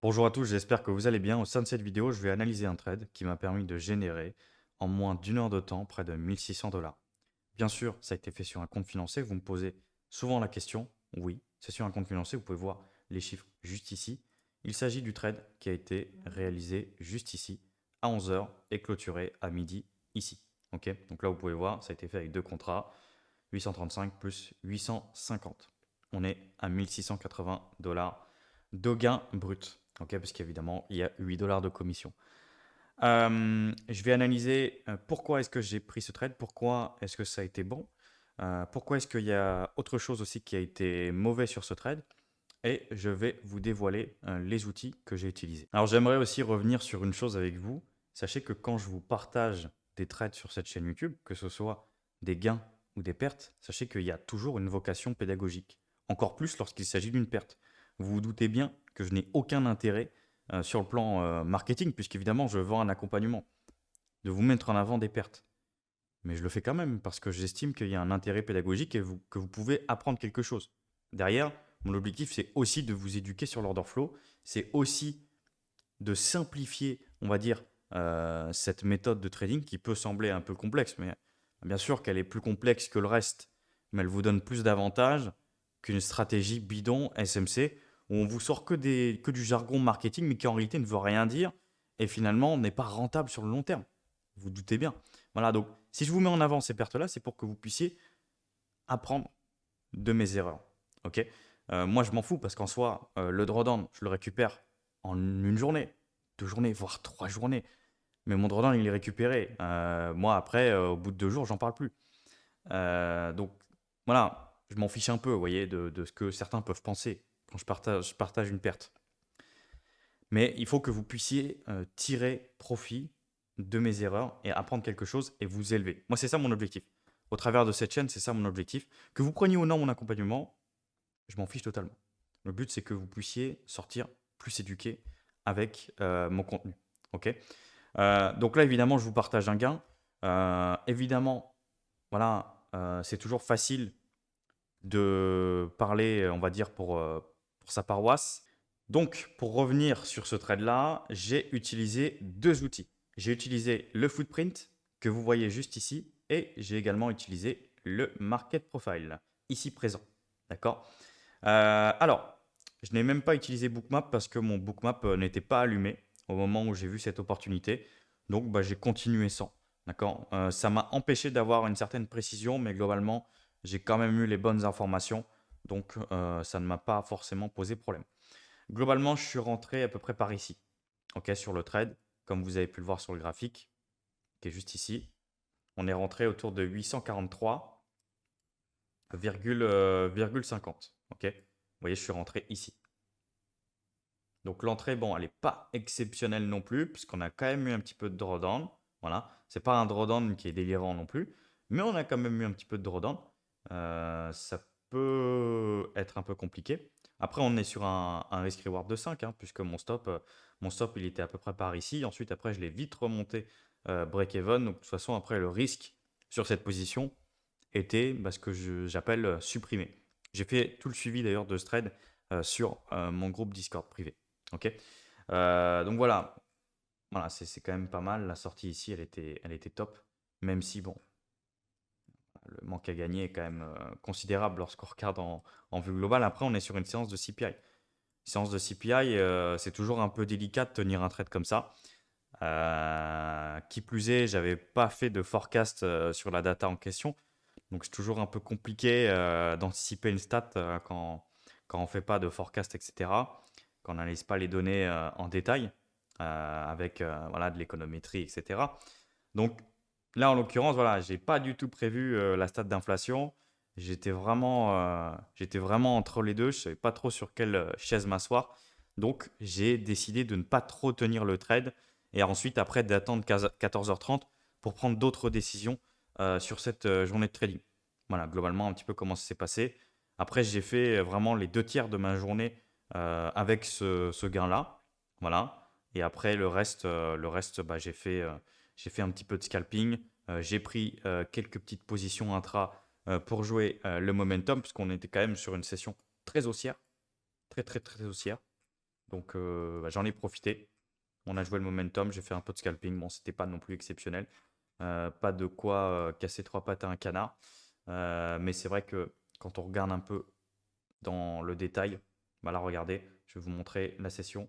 Bonjour à tous, j'espère que vous allez bien. Au sein de cette vidéo, je vais analyser un trade qui m'a permis de générer en moins d'une heure de temps près de 1600 $. Bien sûr, ça a été fait sur un compte financier. Vous me posez souvent la question. Oui, c'est sur un compte financier. Vous pouvez voir les chiffres juste ici. Il s'agit du trade qui a été réalisé juste ici à 11 heures et clôturé à midi ici. Ok, donc là, vous pouvez voir, ça a été fait avec deux contrats, 835 plus 850. On est à 1680 $ de gain brut. Ok, parce qu'évidemment, il y a 8 $ de commission. Je vais analyser pourquoi est-ce que j'ai pris ce trade, pourquoi est-ce que ça a été bon, pourquoi est-ce qu'il y a autre chose aussi qui a été mauvais sur ce trade, et je vais vous dévoiler les outils que j'ai utilisés. Alors j'aimerais aussi revenir sur une chose avec vous. Sachez que quand je vous partage des trades sur cette chaîne YouTube, que ce soit des gains ou des pertes, sachez qu'il y a toujours une vocation pédagogique. Encore plus lorsqu'il s'agit d'une perte. Vous vous doutez bien que je n'ai aucun intérêt sur le plan marketing, puisqu'évidemment je vends un accompagnement, de vous mettre en avant des pertes. Mais je le fais quand même parce que j'estime qu'il y a un intérêt pédagogique et que vous pouvez apprendre quelque chose. Derrière, mon objectif, c'est aussi de vous éduquer sur l'order flow. C'est aussi de simplifier, on va dire, cette méthode de trading qui peut sembler un peu complexe. Mais bien sûr qu'elle est plus complexe que le reste. Mais elle vous donne plus d'avantages qu'une stratégie bidon SMC où on vous sort que du jargon marketing, mais qui en réalité ne veut rien dire et finalement n'est pas rentable sur le long terme. Vous vous doutez bien. Voilà, donc si je vous mets en avant ces pertes-là, c'est pour que vous puissiez apprendre de mes erreurs. Ok. Moi, je m'en fous parce qu'en soi, le drawdown, je le récupère en une journée, deux journées, voire trois journées. Mais mon drawdown, il est récupéré. Moi, après, au bout de deux jours, j'en parle plus. Donc, voilà, je m'en fiche un peu, vous voyez, de ce que certains peuvent penser quand je partage une perte. Mais il faut que vous puissiez tirer profit de mes erreurs et apprendre quelque chose et vous élever. Moi, c'est ça mon objectif. Au travers de cette chaîne, c'est ça mon objectif. Que vous preniez ou non mon accompagnement, je m'en fiche totalement. Le but, c'est que vous puissiez sortir plus éduqué avec mon contenu. Ok. Donc là, évidemment, je vous partage un gain. Évidemment, voilà, c'est toujours facile de parler, on va dire, pour sa paroisse. Donc, pour revenir sur ce trade-là, j'ai utilisé deux outils. J'ai utilisé le footprint que vous voyez juste ici et j'ai également utilisé le market profile, ici présent. D'accord. Alors, je n'ai même pas utilisé Bookmap parce que mon Bookmap n'était pas allumé au moment où j'ai vu cette opportunité. Donc, bah, j'ai continué sans. D'accord. Ça m'a empêché d'avoir une certaine précision, mais globalement, j'ai quand même eu les bonnes informations. Donc, ça ne m'a pas forcément posé problème. Globalement, je suis rentré à peu près par ici. Ok, sur le trade, comme vous avez pu le voir sur le graphique, qui est juste ici. On est rentré autour de 843,50. Ok. Vous voyez, je suis rentré ici. Donc l'entrée, bon, elle n'est pas exceptionnelle non plus, puisqu'on a quand même eu un petit peu de drawdown. Voilà, c'est pas un drawdown qui est délirant non plus, mais on a quand même eu un petit peu de drawdown. Ça peut être un peu compliqué. Après, on est sur un risk reward de 5, hein, puisque mon stop, il était à peu près par ici. Ensuite, après, je l'ai vite remonté break-even. Donc, de toute façon, après, le risque sur cette position était ce que j'appelle supprimé. J'ai fait tout le suivi d'ailleurs de ce trade sur mon groupe Discord privé. Ok. Donc voilà, c'est quand même pas mal. La sortie ici, elle était top. Même si, bon, le manque à gagner est quand même considérable lorsqu'on regarde en vue globale. Après, on est sur une séance de CPI. Séance de CPI, c'est toujours un peu délicat de tenir un trade comme ça. Qui plus est, j'avais pas fait de forecast sur la data en question. Donc c'est toujours un peu compliqué d'anticiper une stat quand on ne fait pas de forecast, etc. Quand on n'analyse pas les données en détail avec voilà, de l'économétrie, etc. Donc là, en l'occurrence, voilà, je n'ai pas du tout prévu la stat d'inflation. J'étais vraiment entre les deux. Je ne savais pas trop sur quelle chaise m'asseoir. Donc j'ai décidé de ne pas trop tenir le trade et ensuite après d'attendre 14h30 pour prendre d'autres décisions sur cette journée de trading. Voilà, globalement, un petit peu comment ça s'est passé. Après, j'ai fait vraiment les deux tiers de ma journée avec ce gain-là. Voilà. Et après, le reste bah, j'ai fait un petit peu de scalping. J'ai pris quelques petites positions intra pour jouer le momentum, puisqu'on était quand même sur une session très haussière. Très, très, très haussière. Donc, j'en ai profité. On a joué le momentum, j'ai fait un peu de scalping. Bon, c'était pas non plus exceptionnel. Pas de quoi casser trois pattes à un canard. Mais c'est vrai que quand on regarde un peu dans le détail, bah là, regardez, je vais vous montrer la session.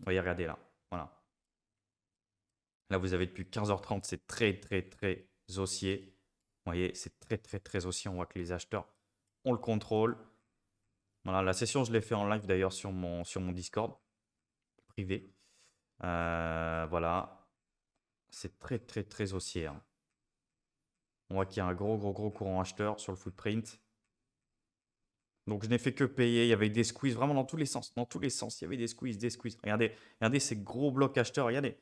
Voyez, regardez là. Voilà. Là, vous avez depuis 15h30, c'est très, très, très haussier. Vous voyez, c'est très, très, très haussier. On voit que les acheteurs ont le contrôle. Voilà, la session, je l'ai fait en live d'ailleurs sur mon Discord privé. Voilà, c'est très, très, très haussier, hein. On voit qu'il y a un gros, gros, gros courant acheteur sur le footprint. Donc, je n'ai fait que payer. Il y avait des squeezes vraiment dans tous les sens. Dans tous les sens, il y avait des squeezes, des squeezes. Regardez, regardez ces gros blocs acheteurs. Regardez.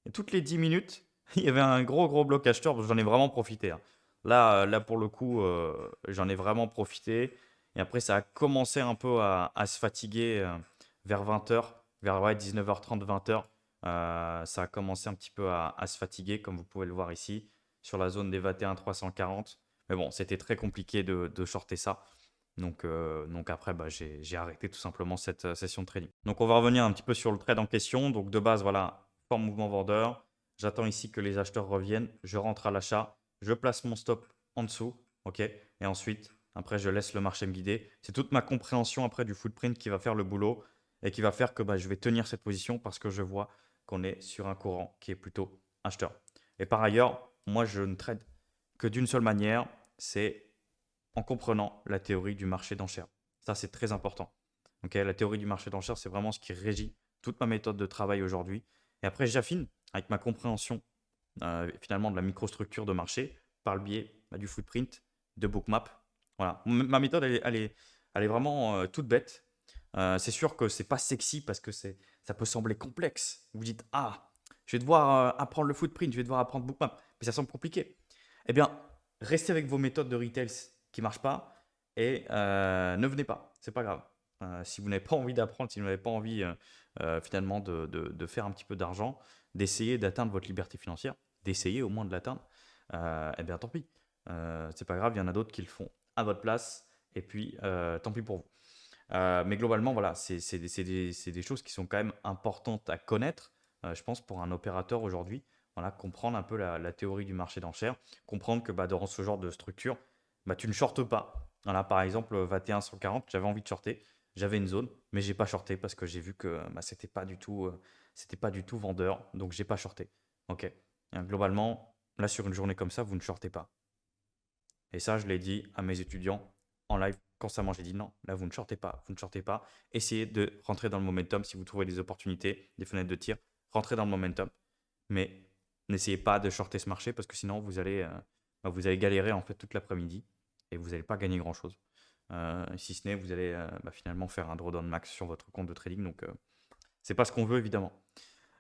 Et toutes les 10 minutes, il y avait un gros, gros bloc acheteur. J'en ai vraiment profité, hein. Là, pour le coup, j'en ai vraiment profité. Et après, ça a commencé un peu à se fatiguer vers 20h, vers ouais, 19h30, 20h. Ça a commencé un petit peu à se fatiguer, comme vous pouvez le voir ici, sur la zone des 21 340. Mais bon, c'était très compliqué de shorter ça. Donc après, bah, j'ai arrêté tout simplement cette session de trading. Donc on va revenir un petit peu sur le trade en question. Donc de base, voilà, fort mouvement vendeur. J'attends ici que les acheteurs reviennent. Je rentre à l'achat. Je place mon stop en dessous. OK. Et ensuite, après, je laisse le marché me guider. C'est toute ma compréhension après du footprint qui va faire le boulot et qui va faire que bah, je vais tenir cette position parce que je vois qu'on est sur un courant qui est plutôt acheteur. Et par ailleurs, moi, je ne trade que d'une seule manière, c'est en comprenant la théorie du marché d'enchères. Ça, c'est très important. Okay, la théorie du marché d'enchères, c'est vraiment ce qui régit toute ma méthode de travail aujourd'hui. Et après, j'affine avec ma compréhension finalement de la microstructure de marché par le biais du footprint, de Bookmap. Voilà. Ma méthode, elle est vraiment toute bête. C'est sûr que c'est pas sexy parce que ça peut sembler complexe. Vous dites, ah, je vais devoir apprendre le footprint, je vais devoir apprendre Bookmap, mais ça semble compliqué. Eh bien, restez avec vos méthodes de retail qui ne marchent pas et ne venez pas. C'est pas grave. Si vous n'avez pas envie d'apprendre, si vous n'avez pas envie finalement de faire un petit peu d'argent, d'essayer d'atteindre votre liberté financière, d'essayer au moins de l'atteindre, eh bien tant pis. C'est pas grave, il y en a d'autres qui le font à votre place et puis tant pis pour vous. Mais globalement, voilà, c'est des choses qui sont quand même importantes à connaître, je pense, pour un opérateur aujourd'hui. Voilà, comprendre un peu la théorie du marché d'enchères, comprendre que bah, dans ce genre de structure, bah, tu ne shortes pas. Voilà, par exemple, 21-140, j'avais envie de shorter, j'avais une zone, mais j'ai pas shorté parce que j'ai vu que bah, c'était pas du tout vendeur, donc j'ai pas shorté. Ok. Globalement, là sur une journée comme ça, vous ne shortez pas. Et ça, je l'ai dit à mes étudiants en live constamment. J'ai dit non, là, vous ne shortez pas, vous ne shortez pas. Essayez de rentrer dans le momentum. Si vous trouvez des opportunités, des fenêtres de tir, rentrez dans le momentum. Mais n'essayez pas de shorter ce marché parce que sinon, vous allez galérer en fait toute l'après-midi et vous n'allez pas gagner grand-chose. Si ce n'est, vous allez finalement faire un drawdown max sur votre compte de trading. Donc, c'est pas ce qu'on veut, évidemment.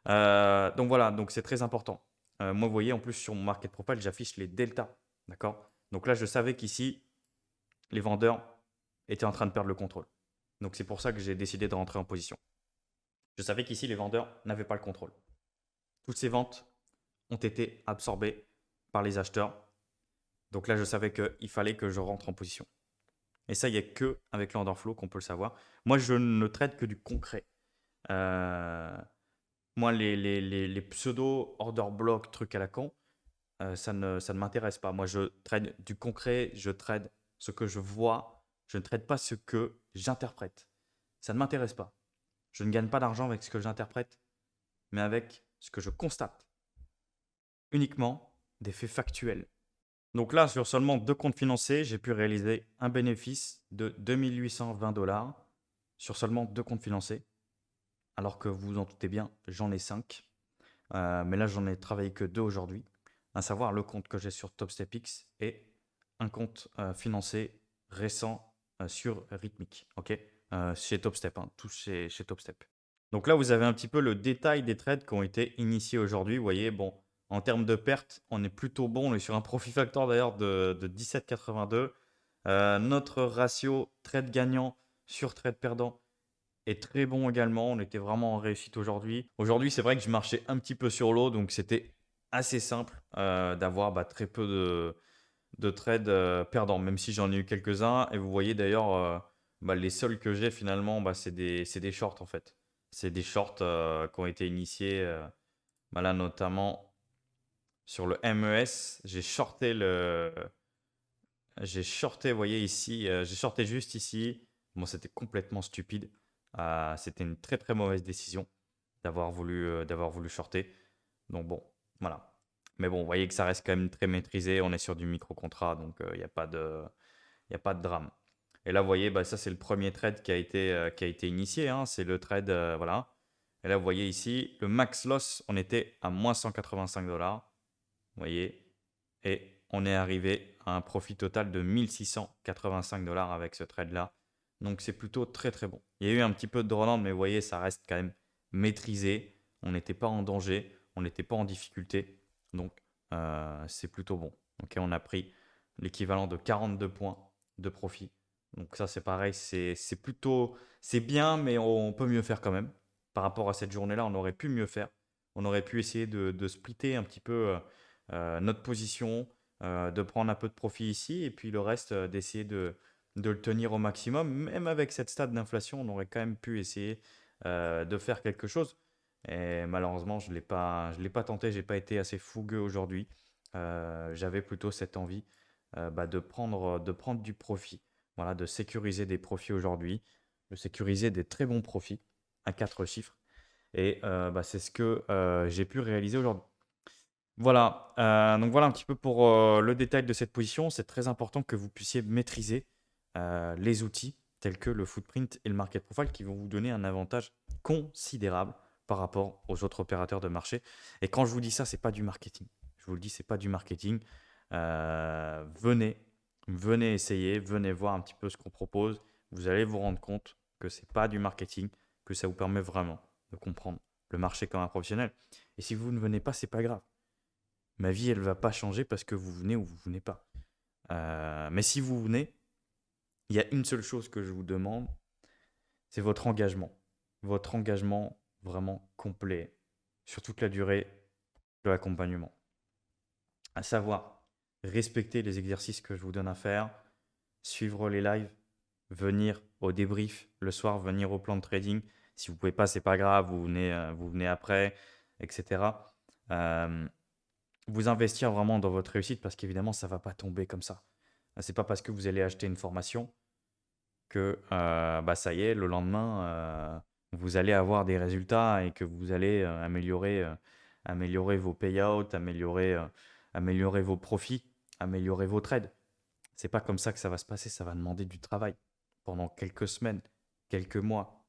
Donc voilà, donc c'est très important. Moi, vous voyez, en plus, sur mon market profile, j'affiche les deltas. D'accord? Donc là, je savais qu'ici, les vendeurs étaient en train de perdre le contrôle. Donc c'est pour ça que j'ai décidé de rentrer en position. Je savais qu'ici, les vendeurs n'avaient pas le contrôle. Toutes ces ventes ont été absorbées par les acheteurs. Donc là, je savais qu'il fallait que je rentre en position. Et ça, il n'y a que avec l'order flow qu'on peut le savoir. Moi, je ne traite que du concret. Moi, les pseudo order block, trucs à la con, ça ne m'intéresse pas. Moi, je trade du concret, je trade ce que je vois, je ne trade pas ce que j'interprète. Ça ne m'intéresse pas. Je ne gagne pas d'argent avec ce que j'interprète, mais avec ce que je constate. Uniquement des faits factuels. Donc là, sur seulement 2 comptes financés, j'ai pu réaliser un bénéfice de 2820 $ sur seulement 2 comptes financés. Alors que vous vous en doutez bien, j'en ai 5. Mais là, j'en ai travaillé que 2 aujourd'hui. À savoir le compte que j'ai sur TopStepX et un compte financé récent sur Rhythmic. Ok, chez TopStep, hein, tout chez TopStep. Donc là, vous avez un petit peu le détail des trades qui ont été initiés aujourd'hui. Vous voyez, bon, en termes de pertes, on est plutôt bon. On est sur un profit factor d'ailleurs de 17,82. Notre ratio trade gagnant sur trade perdant est très bon également. On était vraiment en réussite aujourd'hui. Aujourd'hui, c'est vrai que je marchais un petit peu sur l'eau, donc c'était assez simple d'avoir très peu de trades perdants, même si j'en ai eu quelques-uns. Et vous voyez d'ailleurs Bah, les seuls que j'ai finalement, bah, c'est des shorts en fait. C'est des shorts qui ont été initiés. Bah, là, notamment sur le MES, j'ai shorté, vous voyez ici, j'ai shorté juste ici. Bon, c'était complètement stupide. C'était une très très mauvaise décision d'avoir voulu shorter. Donc bon, voilà. Mais bon, vous voyez que ça reste quand même très maîtrisé. On est sur du micro-contrat, donc il n'y a pas de, y a pas de drame. Et là, vous voyez, bah, ça c'est le premier trade qui a été initié, hein. C'est le trade, voilà. Et là, vous voyez ici, le max loss, on était à moins 185 dollars. Vous voyez, et on est arrivé à un profit total de 1685 dollars avec ce trade-là. Donc c'est plutôt très très bon. Il y a eu un petit peu de drawdown, mais vous voyez, ça reste quand même maîtrisé. On n'était pas en danger, on n'était pas en difficulté. Donc c'est plutôt bon. Ok, on a pris l'équivalent de 42 points de profit. Donc ça c'est pareil, c'est bien, mais on peut mieux faire quand même. Par rapport à cette journée-là, on aurait pu mieux faire. On aurait pu essayer de splitter un petit peu notre position, de prendre un peu de profit ici et puis le reste d'essayer de le tenir au maximum. Même avec cette stade d'inflation, on aurait quand même pu essayer de faire quelque chose. Et malheureusement, je l'ai pas tenté, j'ai pas été assez fougueux aujourd'hui. J'avais plutôt cette envie bah, de prendre du profit, voilà, de sécuriser des profits aujourd'hui, de sécuriser des très bons profits à 4 chiffres. Et bah, c'est ce que j'ai pu réaliser aujourd'hui. Voilà, donc voilà un petit peu pour le détail de cette position. C'est très important que vous puissiez maîtriser les outils tels que le footprint et le market profile qui vont vous donner un avantage considérable par rapport aux autres opérateurs de marché. Et quand je vous dis ça, c'est pas du marketing. Je vous le dis, c'est pas du marketing. Venez essayer, venez voir un petit peu ce qu'on propose. Vous allez vous rendre compte que c'est pas du marketing, que ça vous permet vraiment de comprendre le marché comme un professionnel. Et si vous ne venez pas, c'est pas grave. Ma vie, elle va pas changer parce que vous venez ou vous venez pas. Mais si vous venez, il y a une seule chose que je vous demande, c'est votre engagement. Votre engagement vraiment complet sur toute la durée de l'accompagnement. À savoir, respecter les exercices que je vous donne à faire, suivre les lives, venir au débrief le soir, venir au plan de trading. Si vous ne pouvez pas, c'est pas grave, vous venez après, etc. Euh, Vous investir vraiment dans votre réussite parce qu'évidemment, ça ne va pas tomber comme ça. C'est pas parce que vous allez acheter une formation que bah, ça y est, le lendemain, vous allez avoir des résultats et que vous allez améliorer vos payouts, améliorer vos profits, améliorer vos trades. C'est pas comme ça que ça va se passer. Ça va demander du travail pendant quelques semaines, quelques mois.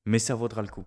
Mais ça vaudra le coup.